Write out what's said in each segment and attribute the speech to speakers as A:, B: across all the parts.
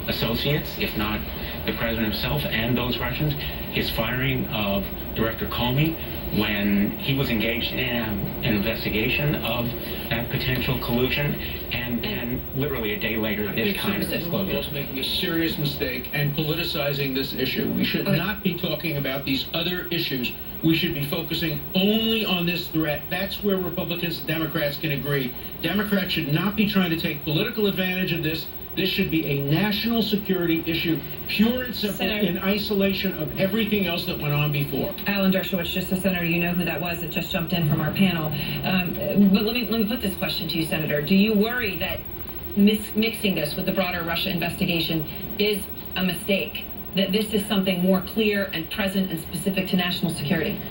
A: associates, if not the president himself and those Russians, his firing of Director Comey when he was engaged in an investigation of that potential collusion, and literally a day later, this kind of disclosure.
B: Is making a serious mistake and politicizing this issue. We should not be talking about these other issues. We should be focusing only on this threat. That's where Republicans and Democrats can agree. Democrats should not be trying to take political advantage of this. This should be a national security issue, pure and simple, in isolation of everything else that went on before.
C: Alan Dershowitz, just a senator, you know who that was that just jumped in from our panel. But let me put this question to you, Senator. Do you worry that mixing this with the broader Russia investigation is a mistake? That this is something more clear and present and specific to national security?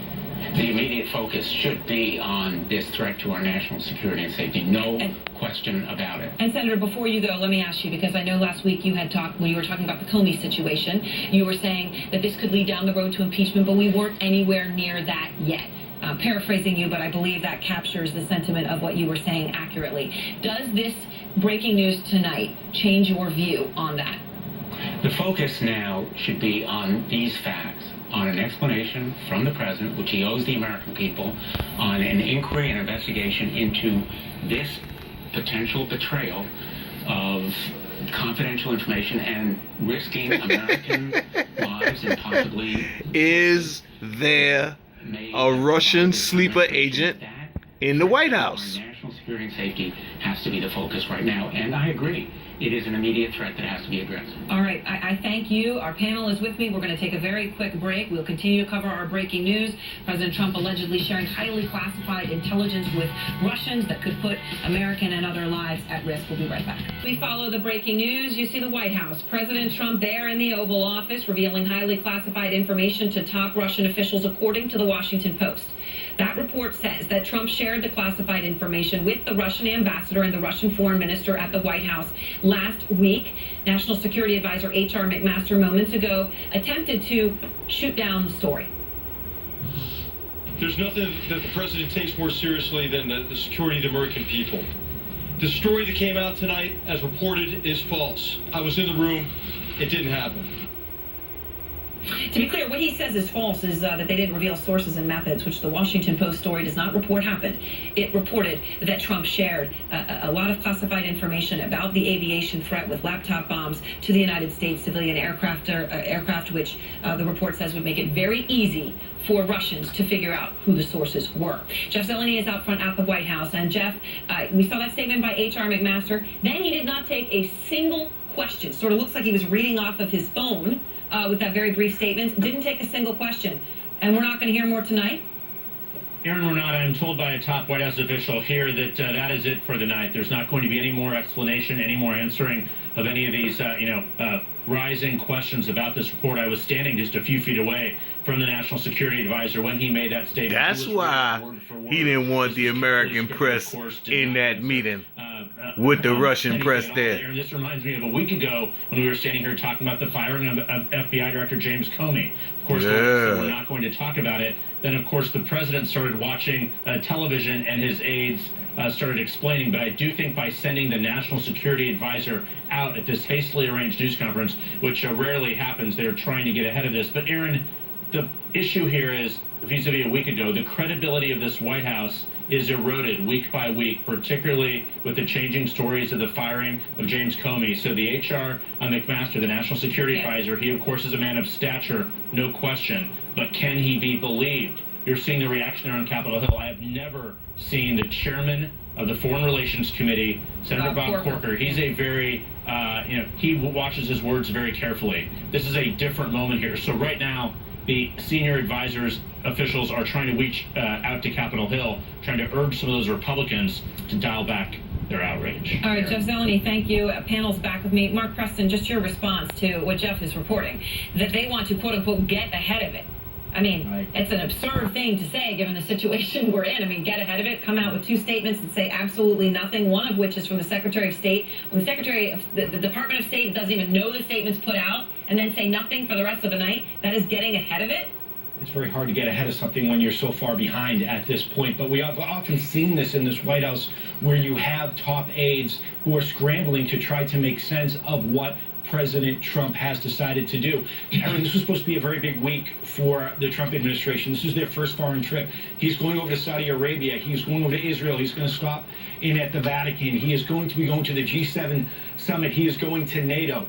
A: The immediate focus should be on this threat to our national security and safety. No question about it.
C: And Senator, before you go, let me ask you, because I know last week you had talked, when you were talking about the Comey situation, you were saying that this could lead down the road to impeachment, but we weren't anywhere near that yet. Paraphrasing you, but I believe that captures the sentiment of what you were saying accurately. Does this breaking news tonight change your view on that?
A: The focus now should be on these facts, on an explanation from the president, which he owes the American people, on an inquiry and investigation into this potential betrayal of confidential information and risking American lives and possibly...
D: Is there a Russian sleeper agent in the White House?
A: National security and safety has to be the focus right now, and I agree. It is an immediate threat that has to be addressed.
C: All right, I thank you. Our panel is with me. We're going to take a very quick break. We'll continue to cover our breaking news. President Trump allegedly sharing highly classified intelligence with Russians that could put American and other lives at risk. We'll be right back. We follow the breaking news. You see the White House. President Trump there in the Oval Office revealing highly classified information to top Russian officials, according to the Washington Post. That report says that Trump shared the classified information with the Russian ambassador and the Russian foreign minister at the White House last week. National Security Advisor H.R. McMaster moments ago attempted to shoot down the story.
E: There's nothing that the president takes more seriously than the security of the American people. The story that came out tonight, as reported, is false. I was in the room. It didn't happen.
C: To be clear, what he says is false is that they didn't reveal sources and methods, which the Washington Post story does not report happened. It reported that Trump shared a lot of classified information about the aviation threat with laptop bombs to the United States civilian aircraft, which the report says would make it very easy for Russians to figure out who the sources were. Jeff Zeleny is out front at the White House. And Jeff, we saw that statement by H.R. McMaster. Then he did not take a single question. Sort of looks like he was reading off of his phone with that very brief statement. Didn't take a single question. And we're not going to hear more tonight?
F: Aaron, we're not. I'm told by a top White House official here that that is it for the night. There's not going to be any more explanation, any more answering of any of these, rising questions about this report. I was standing just a few feet away from the National Security Advisor when he made that statement.
D: That's why he didn't want the American press in that meeting with the Russian press there.
F: And this reminds me of a week ago when we were standing here talking about the firing of FBI Director James Comey. Of course, so we're not going to talk about it. Then, of course, the president started watching television and his aides started explaining. But I do think by sending the National Security Advisor out at this hastily arranged news conference, which rarely happens, they're trying to get ahead of this. But, Aaron, the issue here is, vis-a-vis a week ago, the credibility of this White House is eroded week by week, particularly with the changing stories of the firing of James Comey. So the H.R. McMaster, the National Security Advisor, he, of course, is a man of stature, no question. But can he be believed? You're seeing the reaction there on Capitol Hill. I have never seen the chairman of the Foreign Relations Committee, Senator Bob Corker. He's a very, he watches his words very carefully. This is a different moment here. So right now, the senior advisors, officials are trying to reach out to Capitol Hill, trying to urge some of those Republicans to dial back their outrage.
C: All right, Jeff Zeleny, thank you. Panel's back with me. Mark Preston, just your response to what Jeff is reporting, that they want to, quote unquote, get ahead of it. I mean, it's an absurd thing to say given the situation we're in. I mean, get ahead of it, come out with two statements that say absolutely nothing, one of which is from the Secretary of State. When the Secretary of the Department of State doesn't even know the statement's put out and then say nothing for the rest of the night, that is getting ahead of it.
G: It's very hard to get ahead of something when you're so far behind at this point. But we have often seen this in this White House where you have top aides who are scrambling to try to make sense of what President Trump has decided to do. Aaron, this was supposed to be a very big week for the Trump administration. This is their first foreign trip. He's going over to Saudi Arabia. He's going over to Israel. He's going to stop in at the Vatican. He is going to be going to the G7 summit. He is going to NATO.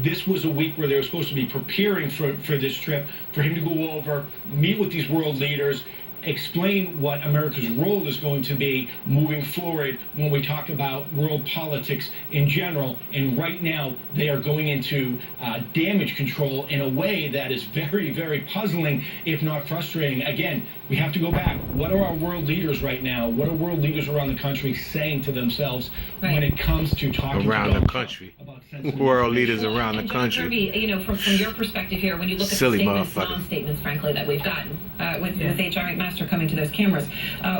G: This was a week where they were supposed to be preparing for this trip, for him to go over, meet with these world leaders, explain what America's role is going to be moving forward when we talk about world politics in general. And right now, they are going into damage control in a way that is very, very puzzling, if not frustrating. Again, we have to go back. What are our world leaders right now? What are world leaders around the country saying to themselves when it comes to talking
D: around the country? World leaders around the country.
C: Kirby, you know, from your perspective here, when you look at
D: Silly
C: the statements,
D: motherfucker.
C: non-statements, frankly, that we've gotten with H.R. McMaster coming to those cameras,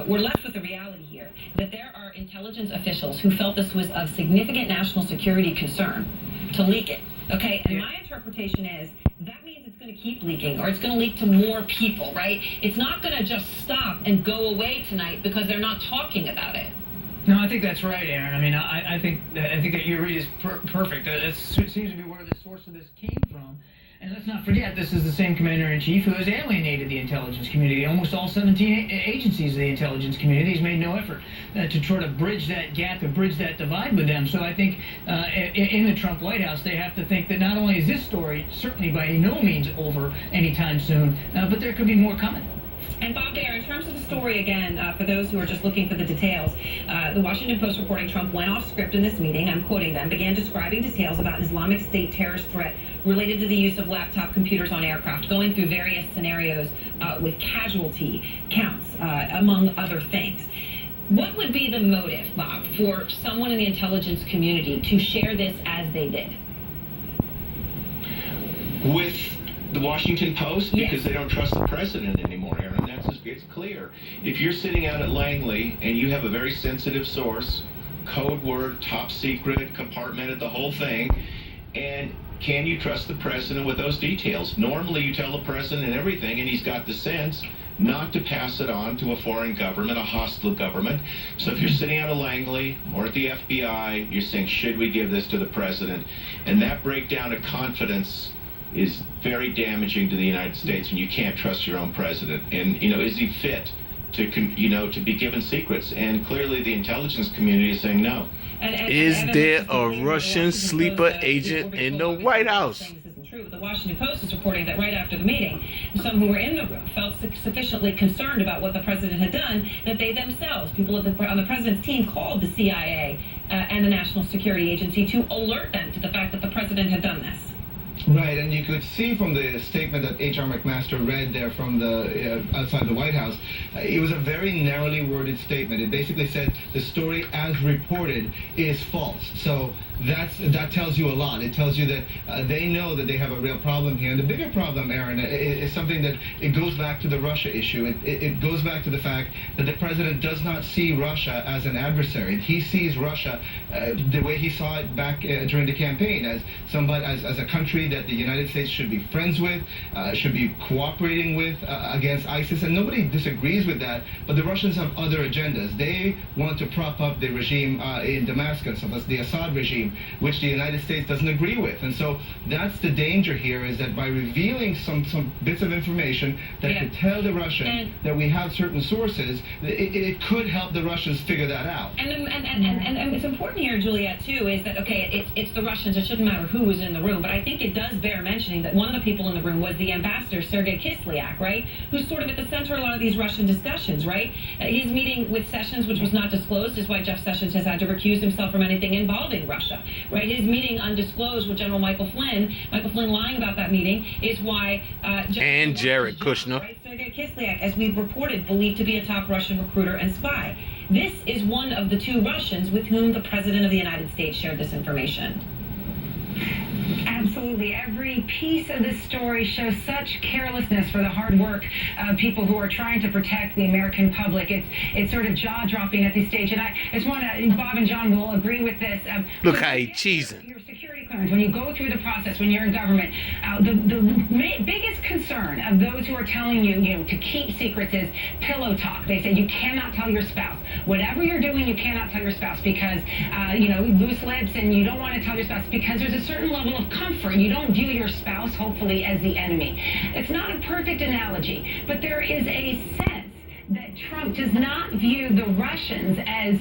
C: we're left with the reality here that there are intelligence officials who felt this was of significant national security concern to leak it. Okay, and my interpretation is that means it's going to keep leaking, or it's going to leak to more people, right? It's not going to just stop and go away tonight because they're not talking about it.
H: No, I think that's right, Aaron. I mean, I think that your read is perfect. That seems to be where the source of this came from. And let's not forget, this is the same commander-in-chief who has alienated the intelligence community. Almost all 17 agencies of the intelligence community. He's made no effort to try to bridge that gap, to bridge that divide with them. So I think in the Trump White House, they have to think that not only is this story certainly by no means over anytime soon, but there could be more coming.
C: And Bob Baer, in terms of the story again, for those who are just looking for the details, the Washington Post reporting Trump went off script in this meeting, I'm quoting them, began describing details about an Islamic State terrorist threat related to the use of laptop computers on aircraft, going through various scenarios with casualty counts, among other things. What would be the motive, Bob, for someone in the intelligence community to share this as they did?
I: With the Washington Post?
C: Yes.
I: Because they don't trust the president anymore, Aaron. It's clear. If you're sitting out at Langley and you have a very sensitive source, code word, top secret, compartmented, the whole thing, and can you trust the president with those details? Normally you tell the president everything, and he's got the sense not to pass it on to a foreign government, a hostile government. So if you're sitting out at Langley or at the FBI, you're saying, should we give this to the president? And that breakdown of confidence is very damaging to the United States when you can't trust your own president. And, you know, is he fit to, to be given secrets? And clearly the intelligence community is saying no.
D: Is there a Russian sleeper agent in the White House?
C: True, but the Washington Post is reporting that right after the meeting, some who were in the room felt sufficiently concerned about what the president had done that they themselves, people on the president's team, called the CIA and the National Security Agency to alert them to the fact that the president had done this.
J: Right, and you could see from the statement that H.R. McMaster read there from the outside the White House, it was a very narrowly worded statement. It basically said the story as reported is false. So that tells you a lot. It tells you that they know that they have a real problem here. And the bigger problem, Aaron, is something that it goes back to the Russia issue. It goes back to the fact that the president does not see Russia as an adversary. He sees Russia the way he saw it back during the campaign, as somebody, as a country that the United States should be friends with, should be cooperating with against ISIS, and nobody disagrees with that. But the Russians have other agendas. They want to prop up the regime in Damascus, the Assad regime, which the United States doesn't agree with. And so that's the danger here, is that by revealing some bits of information that could tell the Russians that we have certain sources, it could help the Russians figure that out.
C: And it's important here, Juliette, too, is that, okay, it's the Russians. It shouldn't matter who was in the room, but I think it does bear mentioning that one of the people in the room was the ambassador, Sergei Kislyak, right, who's sort of at the center of a lot of these Russian discussions, right? He's meeting with Sessions, which was not disclosed, is why Jeff Sessions has had to recuse himself from anything involving Russia, right? His meeting undisclosed with General Michael Flynn lying about that meeting, is why
D: and Jared Kushner,
C: right? Sergei Kislyak, as we've reported, believed to be a top Russian recruiter and spy. This is one of the two Russians with whom the President of the United States shared this information.
K: Absolutely. Every piece of this story shows such carelessness for the hard work of people who are trying to protect the American public. It's sort of jaw-dropping at this stage. And I just want to, Bob and John will agree with this.
D: Look how he's cheesing.
K: Your security clearance, when you go through the process, when you're in government, the biggest concern of those who are telling you, to keep secrets is pillow talk. They say you cannot tell your spouse. Whatever you're doing, you cannot tell your spouse because, loose lips, and you don't want to tell your spouse because there's a certain level of comfort. You don't view your spouse, hopefully, as the enemy. It's not a perfect analogy, but there is a sense that Trump does not view the Russians as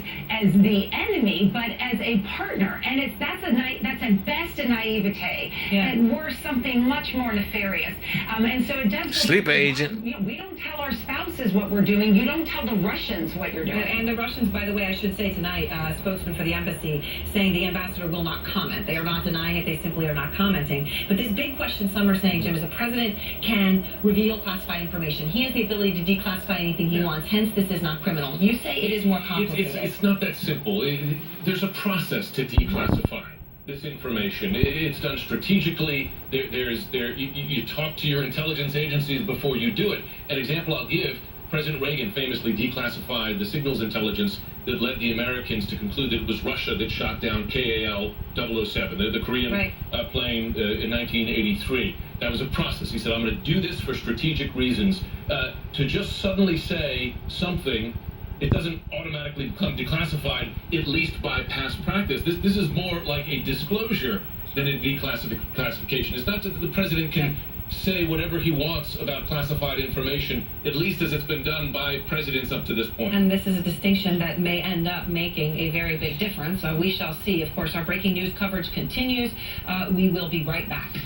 K: the enemy, but as a partner, and that's at best a naivete, and worse, something much more nefarious. And so it does.
D: Sleeper agent.
K: We don't tell our spouses what we're doing. You don't tell the Russians what you're doing.
C: And the Russians, by the way, I should say tonight, a spokesman for the embassy saying the ambassador will not comment. They are not denying it. They simply are not commenting. But this big question some are saying, Jim, is the president can reveal classified information. He has the ability to declassify anything he wants. Hence, this is not criminal. You say it is more complicated.
L: It's not that simple. There's a process to declassify this information. It's done strategically. You talk to your intelligence agencies before you do it. An example I'll give, President Reagan famously declassified the signals intelligence that led the Americans to conclude that it was Russia that shot down KAL-007, the Korean plane in 1983. That was a process. He said, I'm going to do this for strategic reasons. To just suddenly say something, it doesn't automatically become declassified, at least by past practice. This is more like a disclosure than a declassification. It's not that the president can say whatever he wants about classified information, at least as it's been done by presidents up to this point.
C: And this is a distinction that may end up making a very big difference. We shall see. Of course, our breaking news coverage continues. We will be right back.